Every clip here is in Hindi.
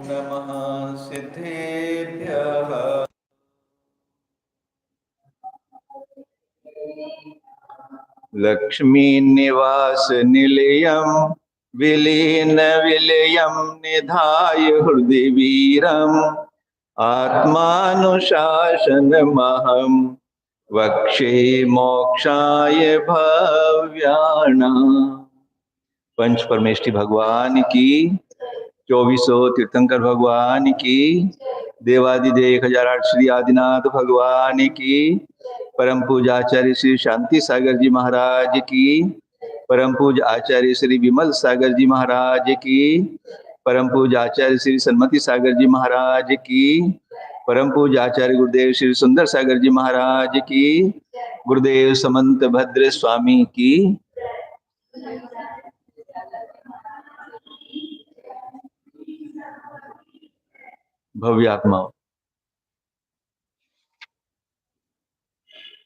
नमः सिद्धेभ्यः। लक्ष्मी निवास निलयं विलीन विलयं निधाय हृदि वीरम् आत्मानुशासनमहं वक्षे मोक्षाय भव्यानां। पंच परमेष्ठी भगवान की, 2400 तीर्थंकर भगवान की, देवादिदेव 1008 श्री आदिनाथ भगवान की, परम पूज्य आचार्य श्री शांति सागर जी महाराज की, परम पूज्य आचार्य श्री विमल सागर जी महाराज की, परम पूज्य आचार्य श्री सन्मति सागर जी महाराज की, परम पूज्य आचार्य गुरुदेव श्री सुंदर सागर जी महाराज की, गुरुदेव समंत भद्र स्वामी की। भव्य आत्माओं,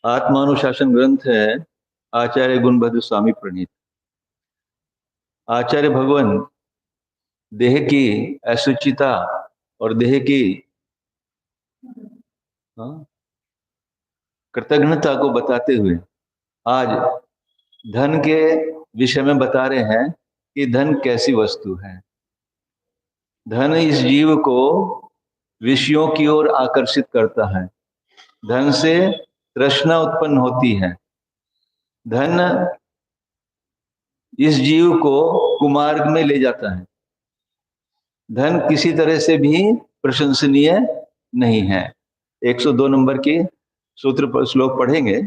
आत्मानुशासन ग्रंथ है आचार्य गुणभद्र स्वामी प्रणीत। आचार्य भगवान देह की असुचिता और देह की कृतज्ञता को बताते हुए आज धन के विषय में बता रहे हैं कि धन कैसी वस्तु है। धन इस जीव को विषयों की ओर आकर्षित करता है। धन से तृष्णा उत्पन्न होती है। धन इस जीव को कुमार्ग में ले जाता है। धन किसी तरह से भी प्रशंसनीय नहीं है। 102 नंबर की सूत्र पर श्लोक पढ़ेंगे।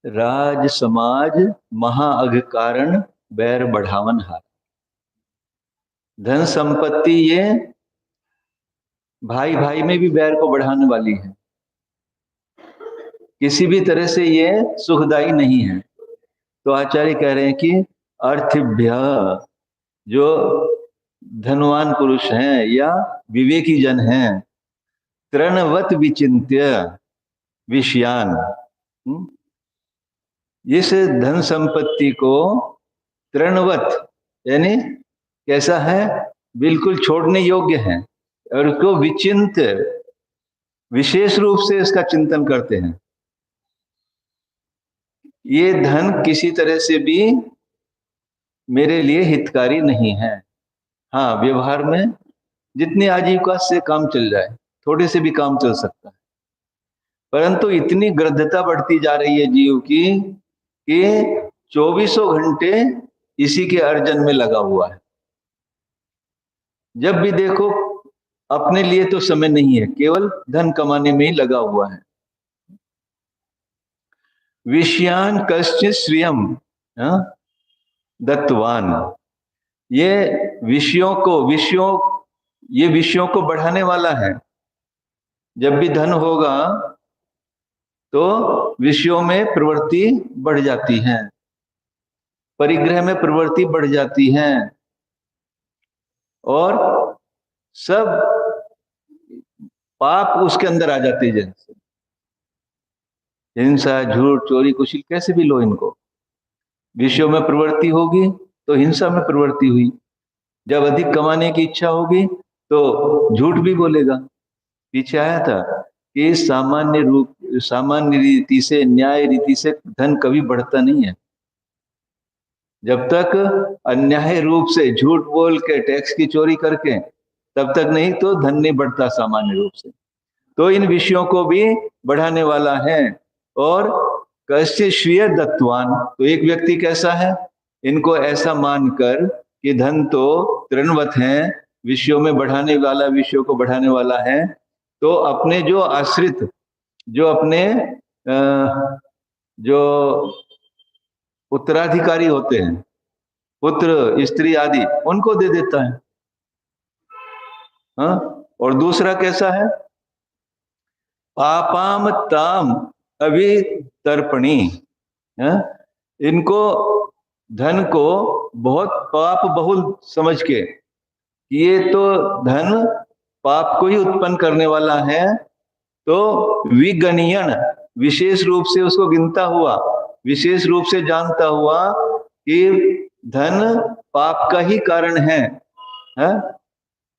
राज समाज महाअघ कारण बैर बढ़ावन हार। धन संपत्ति ये भाई भाई में भी बैर को बढ़ाने वाली है। किसी भी तरह से ये सुखदायी नहीं है। तो आचार्य कह रहे हैं कि अर्थभ्य, जो धनवान पुरुष हैं या विवेकी जन हैं, तृणवत विचिन्त्य विषयान, इस धन संपत्ति को तृणवत यानी कैसा है, बिल्कुल छोड़ने योग्य है, और उसको विचिंत विशेष रूप से इसका चिंतन करते हैं। ये धन किसी तरह से भी मेरे लिए हितकारी नहीं है। हाँ, व्यवहार में जितनी आजीविका से काम चल जाए, थोड़े से भी काम चल सकता है, परंतु इतनी गृद्धता बढ़ती जा रही है जीव की कि 2400 घंटे इसी के अर्जन में लगा हुआ है। जब भी देखो अपने लिए तो समय नहीं है, केवल धन कमाने में ही लगा हुआ है। विषयान कश्चित् श्रियम दत्तवान, ये विषयों को बढ़ाने वाला है। जब भी धन होगा तो विषयों में प्रवृत्ति बढ़ जाती है, परिग्रह में प्रवृत्ति बढ़ जाती है, और सब पाप उसके अंदर आ जाते हैं। जैसे हिंसा, झूठ, चोरी, कुशील, कैसे भी लो इनको, विषयों में प्रवृत्ति होगी तो हिंसा में प्रवृत्ति हुई। जब अधिक कमाने की इच्छा होगी तो झूठ भी बोलेगा। पीछे आया था कि सामान्य रीति से, न्याय रीति से धन कभी बढ़ता नहीं है। जब तक अन्याय रूप से झूठ बोल के, टैक्स की चोरी करके, तब तक नहीं तो धन नहीं बढ़ता सामान्य रूप से। तो इन विषयों को भी बढ़ाने वाला है। और कश्चित् श्रिय दत्तवान, तो एक व्यक्ति कैसा है, इनको ऐसा मानकर कि धन तो तृणवत है, विषयों में बढ़ाने वाला, विषयों को बढ़ाने वाला है, तो अपने जो आश्रित, जो अपने जो उत्तराधिकारी होते हैं, पुत्र स्त्री आदि, उनको दे देता है। हाँ, और दूसरा कैसा है, पापाम ताम अभितर्पणी, इनको धन को बहुत पाप बहुल समझ के, ये तो धन पाप को ही उत्पन्न करने वाला है, तो विगणयन, विशेष रूप से उसको गिनता हुआ, विशेष रूप से जानता हुआ कि धन पाप का ही कारण है,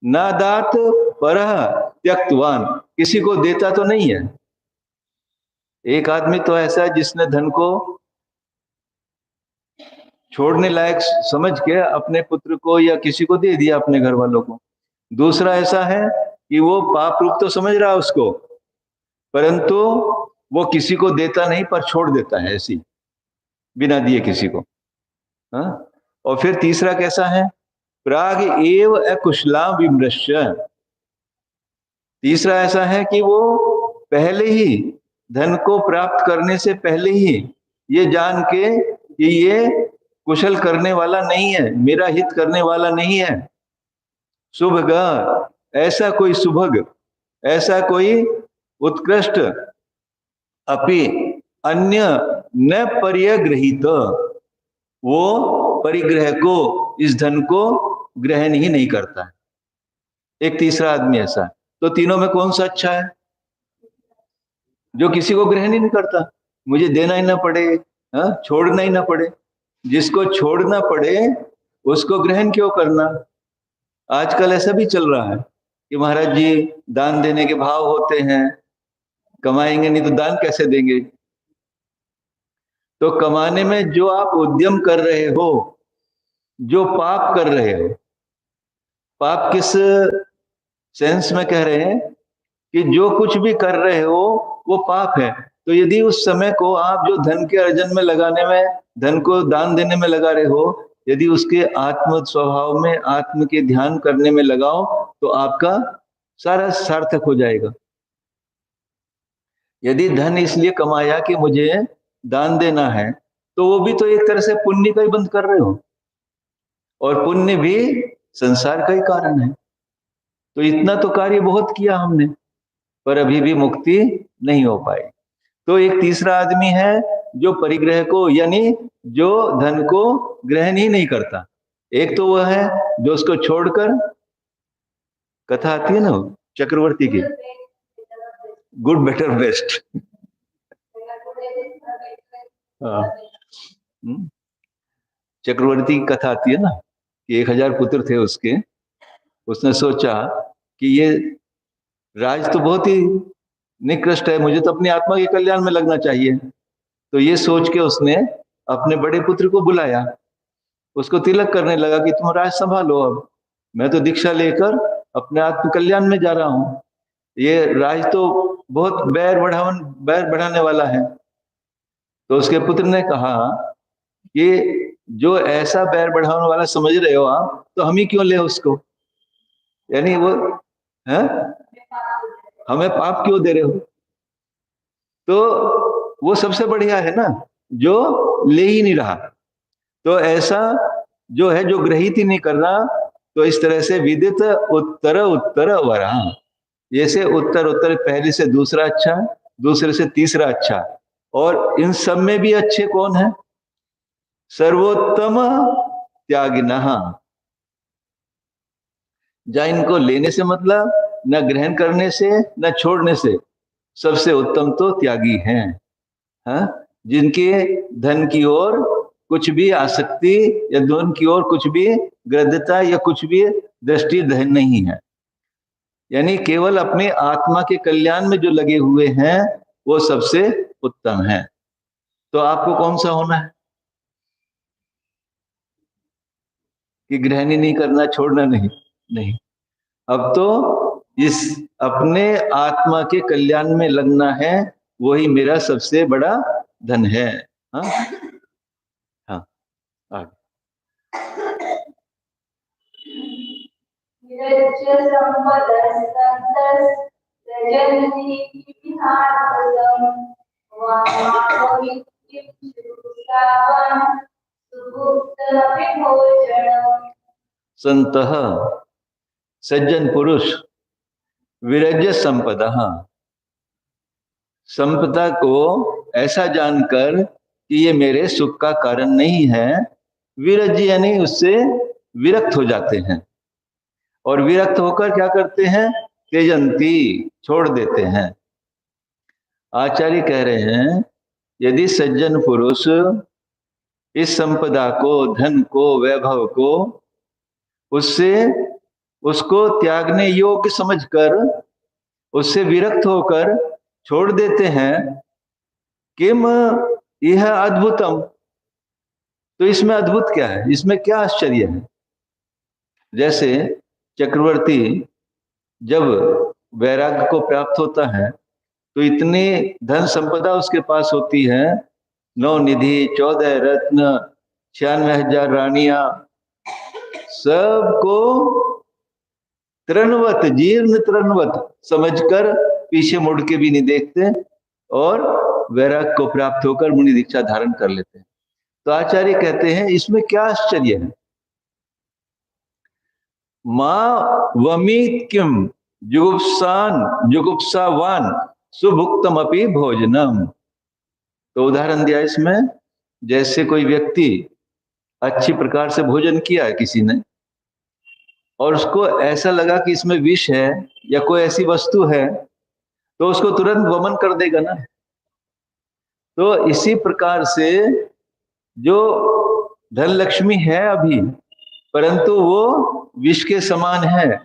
नादात परह त्यक्तवान, किसी को देता तो नहीं है। एक आदमी तो ऐसा है जिसने धन को छोड़ने लायक समझ के अपने पुत्र को या किसी को दे दिया, अपने घर वालों को। दूसरा ऐसा है कि वो पाप रूप तो समझ रहा है उसको, परंतु वो किसी को देता नहीं, पर छोड़ देता है ऐसी, बिना दिए किसी को। हाँ? और फिर तीसरा कैसा है, प्राग एव अकुशला विमृश्य, तीसरा ऐसा है कि वो पहले ही धन को प्राप्त करने से पहले ही ये जान के कि ये कुशल करने वाला नहीं है, मेरा हित करने वाला नहीं है। शुभग, ऐसा कोई सुभग, ऐसा कोई उत्कृष्ट, अपि अन्य न परिग्रहित, वो परिग्रह को, इस धन को ग्रहण ही नहीं करता है। एक तीसरा आदमी ऐसा है। तो तीनों में कौन सा अच्छा है, जो किसी को ग्रहण ही नहीं करता, मुझे देना ही ना पड़े, छोड़ना ही ना पड़े। जिसको छोड़ना पड़े उसको ग्रहण क्यों करना। आजकल ऐसा भी चल रहा है कि महाराज जी दान देने के भाव होते हैं, कमाएंगे नहीं तो दान कैसे देंगे। तो कमाने में जो आप उद्यम कर रहे हो, जो पाप कर रहे हो, पाप किस सेंस में कह रहे हैं कि जो कुछ भी कर रहे हो वो पाप है। तो यदि उस समय को आप जो धन के अर्जन में लगाने में, धन को दान देने में लगा रहे हो, यदि उसके आत्म स्वभाव में, आत्म के ध्यान करने में लगाओ, तो आपका सारा सार्थक हो जाएगा। यदि धन इसलिए कमाया कि मुझे दान देना है, तो वो भी तो एक तरह से पुण्य का ही बंद कर रहे हो, और पुण्य भी संसार का ही कारण है। तो इतना तो कार्य बहुत किया हमने, पर अभी भी मुक्ति नहीं हो पाई। तो एक तीसरा आदमी है जो परिग्रह को, यानी जो धन को ग्रहण ही नहीं करता। एक तो वह है जो उसको छोड़कर, कथा आती है ना चक्रवर्ती की, गुड बेटर बेस्ट, चक्रवर्ती की कथा आती है ना कि 1000 पुत्र थे उसके। उसने सोचा कि ये राज तो बहुत ही निकृष्ट है, मुझे तो अपनी आत्मा के कल्याण में लगना चाहिए। तो ये सोच के उसने अपने बड़े पुत्र को बुलाया, उसको तिलक करने लगा कि तुम राज संभालो, अब मैं तो दीक्षा लेकर अपने आत्म कल्याण में जा रहा हूँ, ये राज तो बहुत बैर बढ़ाने वाला है। तो उसके पुत्र ने कहा कि जो ऐसा बैर बढ़ाने वाला समझ रहे हो आप, तो हम ही क्यों ले उसको, यानी वो है, हमें पाप क्यों दे रहे हो। तो वो सबसे बढ़िया है ना जो ले ही नहीं रहा। तो ऐसा जो है जो ग्रहित ही नहीं कर रहा, तो इस तरह से विदित उत्तर उत्तर वरा, जैसे उत्तर उत्तर, पहले से दूसरा अच्छा, दूसरे से तीसरा अच्छा, और इन सब में भी अच्छे कौन है, सर्वोत्तम त्यागिनः, जहाँ इनको लेने से मतलब, न ग्रहण करने से न छोड़ने से, सबसे उत्तम तो त्यागी हैं, जिनके धन की ओर कुछ भी आसक्ति या धन की ओर कुछ भी ग्रद्धता या कुछ भी दृष्टि धन नहीं है, यानी केवल अपने आत्मा के कल्याण में जो लगे हुए हैं वो सबसे उत्तम है। तो आपको कौन सा होना है कि ग्रहण ही नहीं करना, छोड़ना नहीं, नहीं, अब तो इस अपने आत्मा के कल्याण में लगना है, वही मेरा सबसे बड़ा धन है। हाँ हाँ आगे। संतः सज्जन पुरुष विरज्य संपदा, संपदा को ऐसा जानकर कि ये मेरे सुख का कारण नहीं है, विरज्य यानी उससे विरक्त हो जाते हैं। और विरक्त होकर क्या करते हैं? त्यजंती, छोड़ देते हैं। आचार्य कह रहे हैं यदि सज्जन पुरुष इस संपदा को, धन को, वैभव को उसको त्यागने योग्य समझकर उससे विरक्त होकर छोड़ देते हैं, किम यह अद्भुतम, तो इसमें अद्भुत क्या है, इसमें क्या आश्चर्य है? जैसे चक्रवर्ती जब वैराग्य को प्राप्त होता है तो इतनी धन संपदा उसके पास होती है, 9 निधि, 14 रत्न, 96,000 रानियां, सबको तृणवत, जीर्ण तृणवत समझकर पीछे मुड़ के भी नहीं देखते और वैराग्य को प्राप्त होकर मुनि दीक्षा धारण कर लेते हैं। तो आचार्य कहते हैं इसमें क्या आश्चर्य है? मां वमीत किम जुगुप्सावान सुभुक्तम अपि भोजनम। तो उदाहरण दिया इसमें, जैसे कोई व्यक्ति अच्छी प्रकार से भोजन किया है किसी ने और उसको ऐसा लगा कि इसमें विष है या कोई ऐसी वस्तु है, तो उसको तुरंत वमन कर देगा ना। तो इसी प्रकार से जो धन लक्ष्मी है अभी, परंतु वो विष के समान है,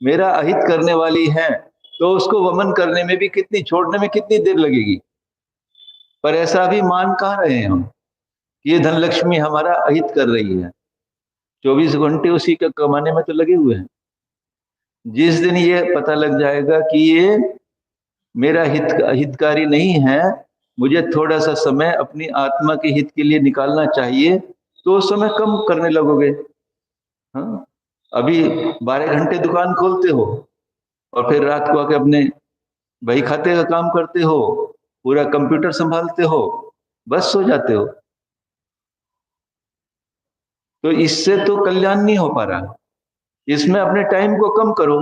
मेरा अहित करने वाली है, तो उसको वमन करने में भी कितनी, छोड़ने में कितनी देर लगेगी। पर ऐसा अभी मान कहाँ रहे हैं हम कि ये धन लक्ष्मी हमारा अहित कर रही है, 24 घंटे उसी का कमाने में तो लगे हुए हैं। जिस दिन ये पता लग जाएगा कि ये मेरा हितकारी नहीं है, मुझे थोड़ा सा समय अपनी आत्मा के हित के लिए निकालना चाहिए, तो उस समय कम करने लगोगे। हाँ, अभी 12 घंटे दुकान खोलते हो और फिर रात को आके अपने बही खाते का काम करते हो, पूरा कंप्यूटर संभालते हो, बस सो जाते हो। तो इससे तो कल्याण नहीं हो पा रहा, इसमें अपने टाइम को कम करो।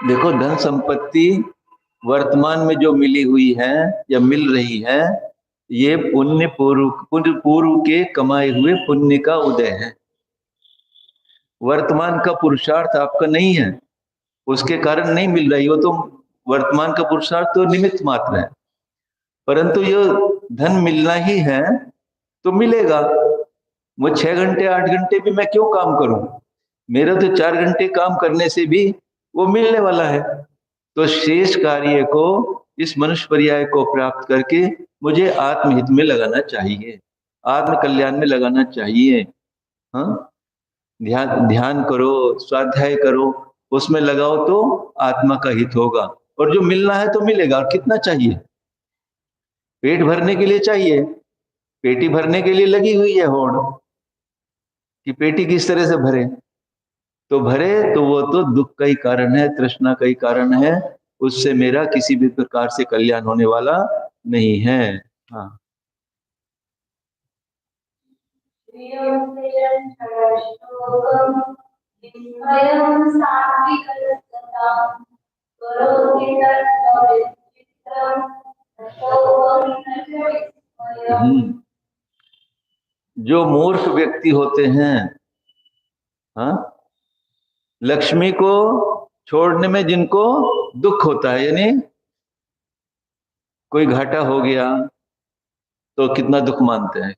देखो, धन संपत्ति वर्तमान में जो मिली हुई है या मिल रही है, ये पुण्य पूर्व के कमाए हुए पुण्य का उदय है। वर्तमान का पुरुषार्थ आपका नहीं है, उसके कारण नहीं मिल रही हो, तो वर्तमान का पुरुषार्थ तो निमित्त मात्र है, परंतु ये धन मिलना ही है तो मिलेगा। मैं 6 घंटे 8 घंटे भी मैं क्यों काम करूं, मेरा तो 4 घंटे काम करने से भी वो मिलने वाला है। तो शेष कार्य को, इस मनुष्य पर्याय को प्राप्त करके मुझे आत्महित में लगाना चाहिए, आत्म कल्याण में लगाना चाहिए। हाँ, ध्यान करो, स्वाध्याय करो, उसमें लगाओ तो आत्मा का हित होगा, और जो मिलना है तो मिलेगा। और कितना चाहिए? पेट भरने के लिए चाहिए, पेटी भरने के लिए लगी हुई है होड़ कि पेटी किस तरह से भरे, तो भरे तो वो तो दुख का ही कारण है, तृष्णा का ही कारण है, उससे मेरा किसी भी प्रकार से कल्याण होने वाला नहीं है। हाँ, जो मूर्ख व्यक्ति होते हैं, हाँ, लक्ष्मी को छोड़ने में जिनको दुख होता है, यानी कोई घाटा हो गया तो कितना दुख मानते हैं,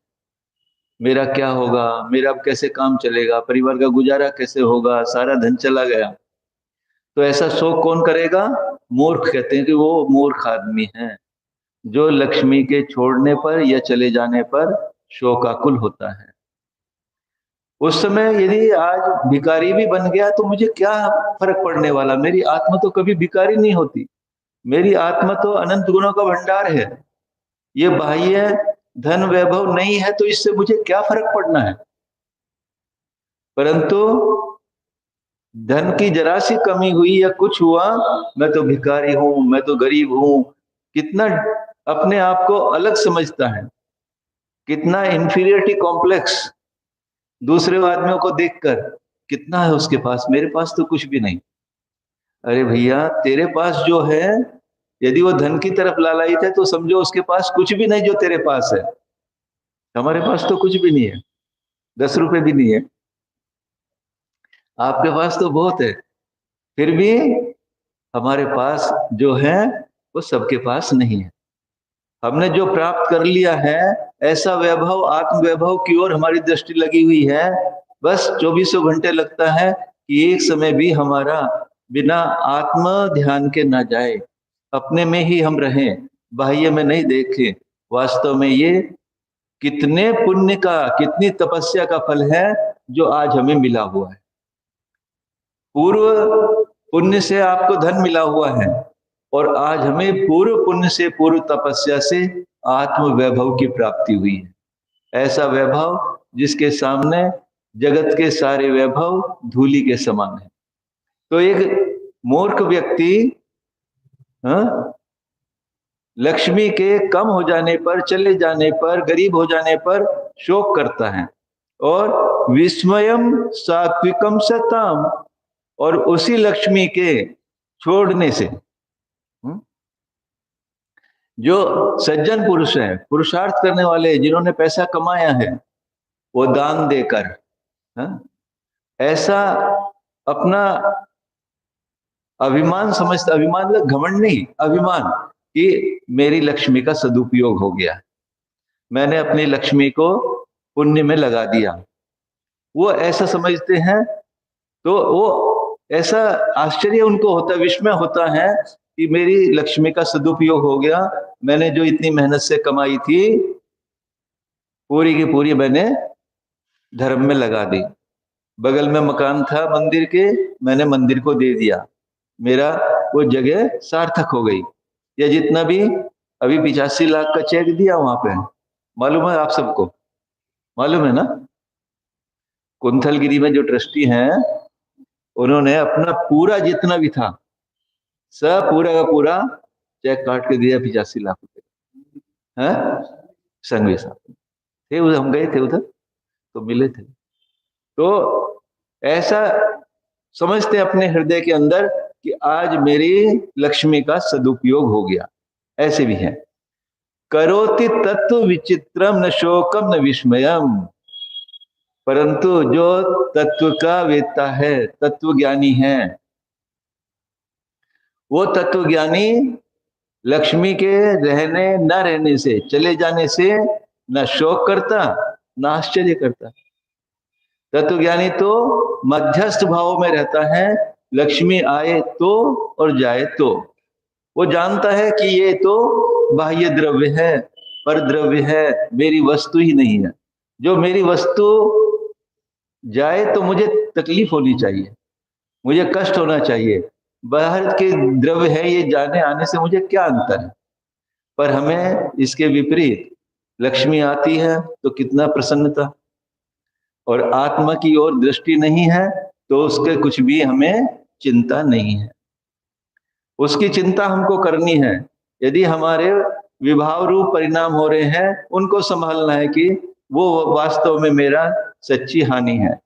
मेरा क्या होगा, मेरा अब कैसे काम चलेगा, परिवार का गुजारा कैसे होगा, सारा धन चला गया। तो ऐसा शोक कौन करेगा? मूर्ख कहते हैं कि वो मूर्ख आदमी है जो लक्ष्मी के छोड़ने पर या चले जाने पर शोकाकुल होता है। उस समय यदि आज भिखारी भी बन गया तो मुझे क्या फर्क पड़ने वाला, मेरी आत्मा तो कभी भिखारी नहीं होती, मेरी आत्मा तो अनंत गुणों का भंडार है। ये बाह्य धन वैभव नहीं है तो इससे मुझे क्या फर्क पड़ना है। परंतु धन की जरा सी कमी हुई या कुछ हुआ, मैं तो भिखारी हूं, मैं तो गरीब हूं, कितना अपने आप को अलग समझता है। कितना इंफीरियरिटी कॉम्प्लेक्स दूसरे आदमियों को देखकर, कितना है उसके पास, मेरे पास तो कुछ भी नहीं। अरे भैया, तेरे पास जो है, यदि वो धन की तरफ लालायित है तो समझो उसके पास कुछ भी नहीं जो तेरे पास है। हमारे पास तो कुछ भी नहीं है, 10 रुपए भी नहीं है। आपके पास तो बहुत है, फिर भी हमारे पास जो है वो सबके पास नहीं है। हमने जो प्राप्त कर लिया है, ऐसा वैभव, आत्म वैभव की ओर हमारी दृष्टि लगी हुई है, बस 24 घंटे लगता है कि एक समय भी हमारा बिना आत्म ध्यान के ना जाए, अपने में ही हम रहें, बाह्य में नहीं देखें। वास्तव में ये कितने पुण्य का, कितनी तपस्या का फल है जो आज हमें मिला हुआ है। पूर्व पुण्य से आपको धन मिला हुआ है, और आज हमें पूर्व पुण्य से, पूर्व तपस्या से आत्म वैभव की प्राप्ति हुई है। ऐसा वैभव जिसके सामने जगत के सारे वैभव धूलि के समान है। तो एक मूर्ख व्यक्ति लक्ष्मी के कम हो जाने पर, चले जाने पर, गरीब हो जाने पर शोक करता है, और विस्मयम सात्विकम सताम, और उसी लक्ष्मी के छोड़ने से जो सज्जन पुरुष है, पुरुषार्थ करने वाले, जिन्होंने पैसा कमाया है वो दान देकर, ऐसा अपना अभिमान समझता, अभिमान मतलब घमंड नहीं, अभिमान, कि मेरी लक्ष्मी का सदुपयोग हो गया, मैंने अपनी लक्ष्मी को पुण्य में लगा दिया, वो ऐसा समझते हैं। तो वो ऐसा आश्चर्य उनको होता, विस्मय होता है कि मेरी लक्ष्मी का सदुपयोग हो गया, मैंने जो इतनी मेहनत से कमाई थी पूरी की पूरी मैंने धर्म में लगा दी। बगल में मकान था मंदिर के, मैंने मंदिर को दे दिया, मेरा वो जगह सार्थक हो गई। या जितना भी अभी 85 लाख का चेक दिया वहां पे, मालूम है आप सबको, मालूम है ना? कुंथलगिरी में जो ट्रस्टी हैं, उन्होंने अपना पूरा जितना भी था सब पूरा का पूरा चेक काट के दिया, 85 लाख रुपए है। संघवी साहब थे उधर, हम गए थे उधर तो मिले थे। तो ऐसा समझते अपने हृदय के अंदर कि आज मेरी लक्ष्मी का सदुपयोग हो गया। ऐसे भी है, करोति तत्व विचित्रम न शोकम न विस्मयम, परंतु जो तत्व का वेत्ता है, तत्व ज्ञानी है, वो तत्व ज्ञानी लक्ष्मी के रहने न रहने से, चले जाने से न शोक करता न आश्चर्य करता। तत्वज्ञानी तो मध्यस्थ भाव में रहता है, लक्ष्मी आए तो और जाए तो। वो जानता है कि ये तो बाह्य द्रव्य है, पर द्रव्य है, मेरी वस्तु ही नहीं है। जो मेरी वस्तु जाए तो मुझे तकलीफ होनी चाहिए, मुझे कष्ट होना चाहिए। बाहर के द्रव्य है, ये जाने आने से मुझे क्या अंतर है? पर हमें इसके विपरीत लक्ष्मी आती है तो कितना प्रसन्नता, और आत्मा की ओर दृष्टि नहीं है तो उसके कुछ भी हमें चिंता नहीं है। उसकी चिंता हमको करनी है। यदि हमारे विभाव रूप परिणाम हो रहे हैं, उनको संभालना है कि वो वास्तव में मेरा सच्ची हानि है।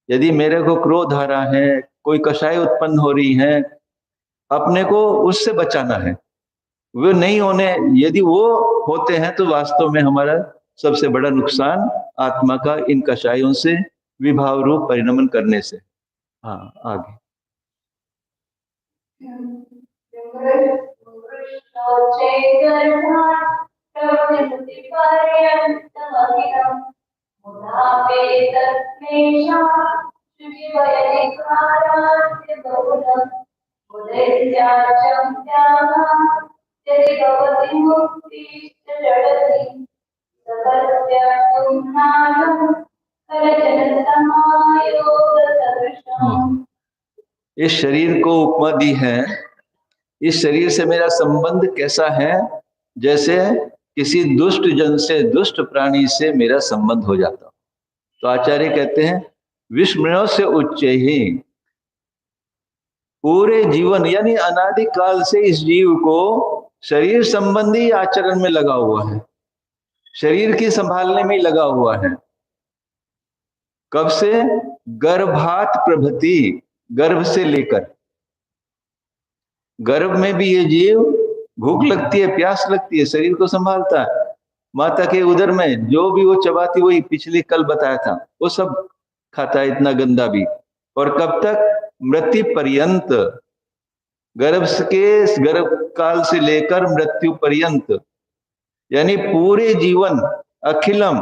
यदि मेरे को क्रोध आ रहा है, कोई कषाय उत्पन्न हो रही है, अपने को उससे बचाना है। वो नहीं होने, यदि वो होते हैं तो वास्तव में हमारा सबसे बड़ा नुकसान आत्मा का इन कषायों से, विभाव रूप परिणमन करने से। हाँ, आगे। इस शरीर को उपमा दी है, इस शरीर से मेरा संबंध कैसा है? जैसे किसी दुष्ट जन से, दुष्ट प्राणी से मेरा संबंध हो जाता। तो आचार्य कहते हैं विस्मृणों से उच्च ही, पूरे जीवन यानी अनादि काल से इस जीव को शरीर संबंधी आचरण में लगा हुआ है। शरीर की संभालने में ही लगा हुआ है। कब से? गर्भात प्रभृति, गर्भ से लेकर। गर्भ में भी ये जीव भूख लगती है, प्यास लगती है, शरीर को संभालता है। माता के उदर में जो भी वो चबाती, वही पिछले कल बताया था, वो सब खाता है, इतना गंदा भी। और कब तक? मृत्यु पर्यंत, गर्भ काल से लेकर मृत्यु पर्यंत, यानी पूरे जीवन अखिलम।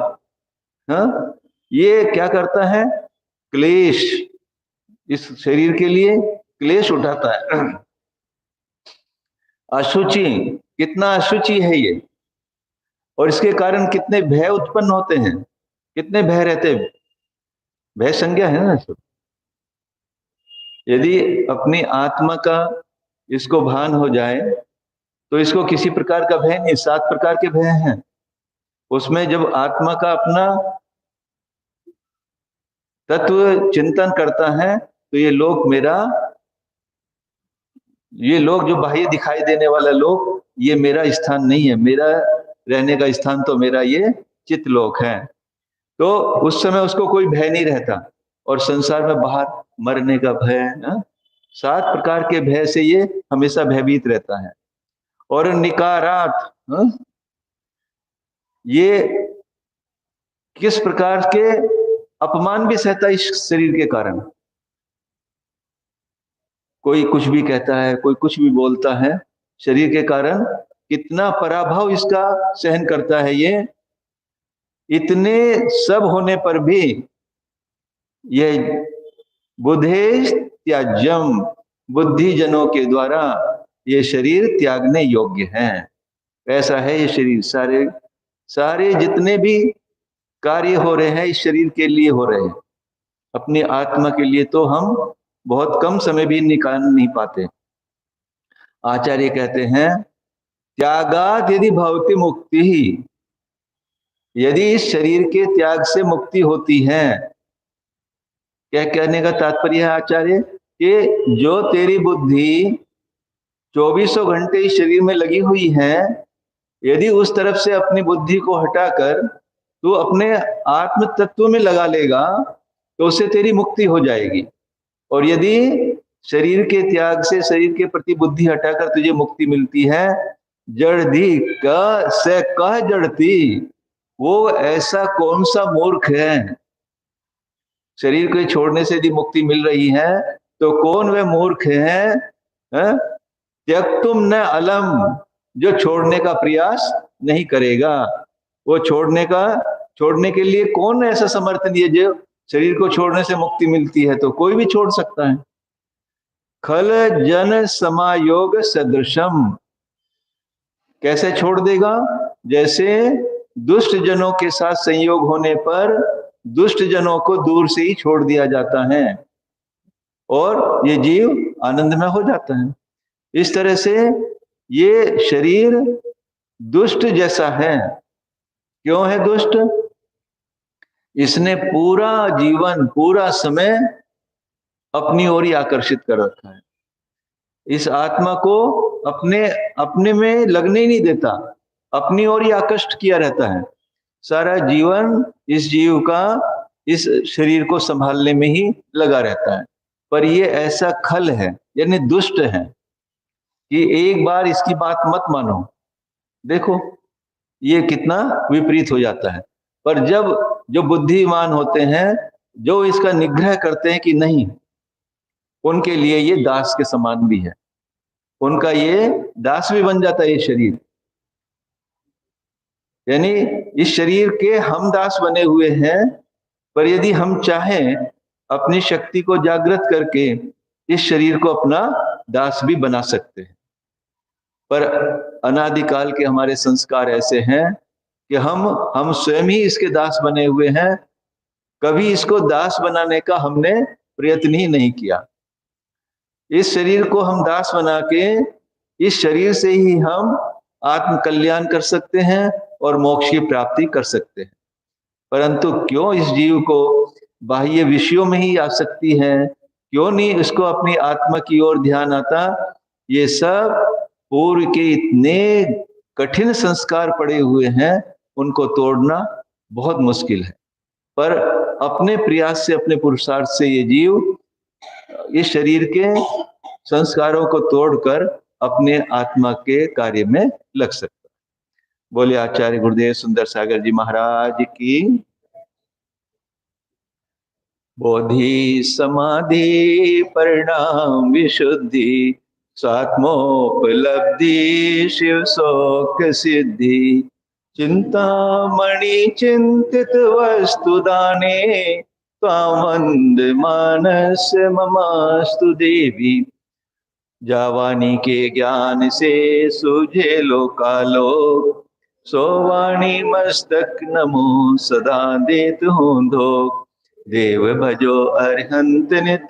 हाँ, ये क्या करता है? क्लेश, इस शरीर के लिए क्लेश उठाता है। अशुचि, कितना अशुचि है ये, और इसके कारण कितने भय उत्पन्न होते हैं, कितने भय रहते हैं। भय संज्ञा है ना सब। यदि अपनी आत्मा का इसको भान हो जाए तो इसको किसी प्रकार का भय नहीं, 7 प्रकार के भय हैं। उसमें जब आत्मा का अपना तत्व चिंतन करता है तो ये लोग जो बाह्य दिखाई देने वाला लोग, ये मेरा स्थान नहीं है, मेरा रहने का स्थान तो मेरा ये चित्तलोक है। तो उस समय उसको कोई भय नहीं रहता, और संसार में बाहर मरने का भय, 7 प्रकार के भय से ये हमेशा भयभीत रहता है। और निकारात, ये किस प्रकार के अपमान भी सहता है इस शरीर के कारण। कोई कुछ भी कहता है, कोई कुछ भी बोलता है, शरीर के कारण कितना पराभव इसका सहन करता है ये। इतने सब होने पर भी यह बुद्धे त्याज्यम, बुद्धिजनों के द्वारा ये शरीर त्यागने योग्य है। ऐसा है ये शरीर, सारे जितने भी कार्य हो रहे हैं इस शरीर के लिए हो रहे हैं। अपनी आत्मा के लिए तो हम बहुत कम समय भी निकाल नहीं पाते। आचार्य कहते हैं, त्यागात यदि भवति मुक्ति ही, यदि इस शरीर के त्याग से मुक्ति होती है। क्या कहने का तात्पर्य है आचार्य? कि जो तेरी बुद्धि 2400 घंटे इस शरीर में लगी हुई है, यदि उस तरफ से अपनी बुद्धि को हटाकर तू अपने आत्म तत्व में लगा लेगा तो उससे तेरी मुक्ति हो जाएगी। और यदि शरीर के त्याग से शरीर के प्रति बुद्धि हटाकर तुझे मुक्ति मिलती है, जड़धी कह जड़ती, वो ऐसा कौन सा मूर्ख है? शरीर को छोड़ने से यदि मुक्ति मिल रही है तो कौन वह मूर्ख है? त्यक्तुम न अलम, जो छोड़ने का प्रयास नहीं करेगा। वो छोड़ने के लिए कौन ऐसा समर्थ नहीं है? जो शरीर को छोड़ने से मुक्ति मिलती है तो कोई भी छोड़ सकता है। खल जन समायोग सदृशम, कैसे छोड़ देगा? जैसे दुष्ट जनों के साथ संयोग होने पर दुष्ट जनों को दूर से ही छोड़ दिया जाता है और ये जीव आनंद में हो जाता है। इस तरह से ये शरीर दुष्ट जैसा है। क्यों है दुष्ट? इसने पूरा जीवन, पूरा समय अपनी ओर ही आकर्षित कर रखा है। इस आत्मा को अपने में लगने ही नहीं देता, अपनी ओर ही आकर्षित किया रहता है। सारा जीवन इस जीव का इस शरीर को संभालने में ही लगा रहता है। पर ये ऐसा खल है, यानी दुष्ट है, कि एक बार इसकी बात मत मानो। देखो ये कितना विपरीत हो जाता है। पर जब जो बुद्धिमान होते हैं, जो इसका निग्रह करते हैं कि नहीं, उनके लिए ये दास के समान भी है, उनका ये दास भी बन जाता है ये शरीर। यानी इस शरीर के हम दास बने हुए हैं, पर यदि हम चाहें अपनी शक्ति को जागृत करके इस शरीर को अपना दास भी बना सकते हैं। पर अनादिकाल के हमारे संस्कार ऐसे हैं कि हम स्वयं ही इसके दास बने हुए हैं। कभी इसको दास बनाने का हमने प्रयत्न ही नहीं किया। इस शरीर को हम दास बना के इस शरीर से ही हम आत्म कल्याण कर सकते हैं और मोक्ष की प्राप्ति कर सकते हैं। परंतु क्यों इस जीव को बाह्य विषयों में ही आसक्ति है? क्यों नहीं इसको अपनी आत्मा की ओर ध्यान आता? ये सब पूर्व के इतने कठिन संस्कार पड़े हुए हैं उनको तोड़ना बहुत मुश्किल है। पर अपने प्रयास से, अपने पुरुषार्थ से ये जीव इस शरीर के संस्कारों को तोड़कर अपने आत्मा के कार्य में लग सकता है। बोले आचार्य गुरुदेव सुंदर सागर जी महाराज की। बोधि समाधि परिणाम विशुद्धि स्वात्मोपलब्धि शिव शोक सिद्धि चिंतामणि चिंतित वस्तु दाने त्वामंद मानस ममास्तु देवी। जावानी के ज्ञान से सूझे लोकालोक सोवाणी मस्तक नमो सदा देत हूँ धोख। देव भजो अरहंत नित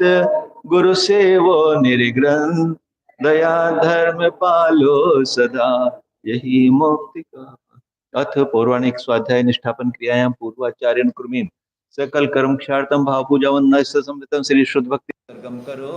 गुरु सेवो निर्ग्रंथ दया धर्म पालो सदा यही मुक्ति का। अथ पौराणिक स्वाध्याय निष्ठापन क्रियायां पूर्वाचार्य कुर्मीं सकल कर्म क्षार्थम भाव पूजा वंदना समृतम श्री शुद्ध भक्ति करो।